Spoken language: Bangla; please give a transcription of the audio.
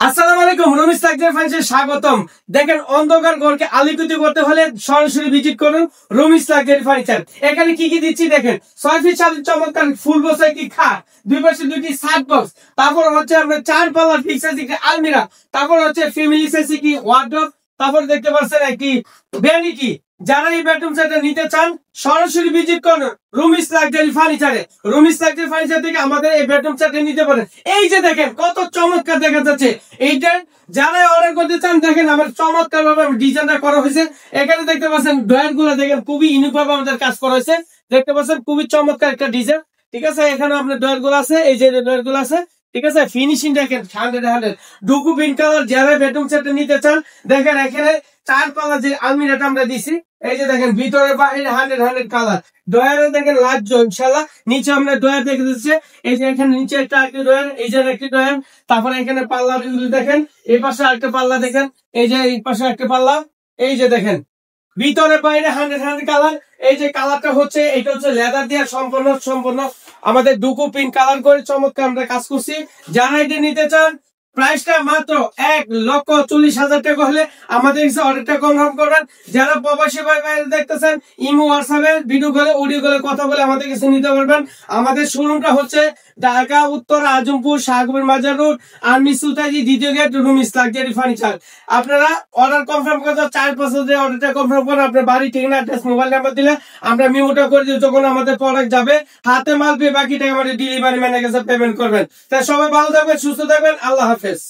আসসালামু আলাইকুম, রমিজ লাক্সারি ফার্নিচারে স্বাগতম। দেখেন, অন্ধকার ঘরকে আলোকিত করতে হলে সরাসরি ভিজিট করুন রমিজ লাক্সারি ফার্নিচার। এখানে কি কি দিচ্ছি দেখেন। 6 ফিট 7 চমৎকার ফুল বসে কি খাট, দুই পাশে দুইটি সাইড বক্স, তারপর হচ্ছে আমরা 4 পাল্লা ফিক্স আছে কি আলমিরা, তারপর হচ্ছে ফ্যামিলি সাইজে কি ওয়ার্ডরোব, তারপর দেখতে পাচ্ছেন একটি ভ্যানিটি। যারা এই বেডরুম সেটটা নিতে চান সরাসরি ভিজিট করুন রুমিস লাক্সারি ফার্নিচারে। রুমিস লাক্সারি ফার্নিচার থেকে আমাদের এই বেডরুম সেটটা নিতে পারেন। এই যে দেখেন কত চমৎকার দেখা যাচ্ছে এইটা। যারা অর্ডার করতে চান দেখেন আমার চমৎকার ভাবে ডিজাইনটা করা হয়েছে। এখানে দেখতে পাচ্ছেন ডয়ার গুলো দেখেন খুবই ইউনিক ভাবে আমাদের কাজ করা হয়েছে। দেখতে পাচ্ছেন খুবই চমৎকার একটা ডিজাইন। ঠিক আছে, এখানে আপনার ডয়ার গুলো আছে, এই যে ডয়ার গুলো আছে। ঠিক আছে, ফিনিশিং দেখেন 100 ডুকু পিঙ্ক কালার। যারা বেডরুম সেটটা নিতে চান দেখেন এখানে 4 পাল্লা যে আলমিরাটা আমরা দিছি, এই যে দেখেন ভিতরে বাইরে 100 কালার। ডয়ারে দেখেন লাজ্জ ইনশাল্লাহ। নিচে আমরা ডয়ার দেখে দিচ্ছি, এই যে এখানে নিচে একটা আরেকটি ডয়ার, এই যে একটি ডয়ার। তারপরে এখানে পাল্লা দেখেন, এই পাশে আরেকটা পাল্লা দেখেন, এই যে এই পাশে একটা পাল্লা। এই যে দেখেন ভিতরে বাইরে 100 কালার। এই যে কালারটা হচ্ছে এটা হচ্ছে লেদার দিয়ে সম্পূর্ণ আমাদের ডুকু পিঙ্ক কালার করে চমৎকার আমরা কাজ করছি। যারা এটা নিতে চান প্রাইসটা মাত্র 1,40,000 টাকা হলে আমাদের কাছে অর্ডারটা কনফার্ম করবেন। যারা প্রবাসী ভাই বাইরে দেখতেছেন ইমো হোয়াটসঅ্যাপে ভিডিও কলে অডিও কলে কথা বলে আমাদের কাছে নিতে পারবেন। আমাদের শোরুমটা হচ্ছে ঢাকা উত্তর আজমপুর শাহগুবির মাজার রোড আর্মি সুলতাজি দ্বিতীয় গেট রুমিস লাক্সারি ফার্নিচার। আপনারা অর্ডার কনফার্ম করতে 4-5 দিন অর্ডারটা কনফার্ম করেন। আপনার বাড়ি ঠিকানা অ্যাড্রেস মোবাইল নাম্বার দিলে আমরা মিমোটা করে দিই। যখন আমাদের প্রোডাক্ট যাবে হাতে মাল পেয়ে বাকি টাকা আমাদের ডেলিভারি ম্যানের কাছে পেমেন্ট করবেন। তাই সবাই ভালো থাকবেন, সুস্থ থাকবেন, আল্লাহ হাফেজ।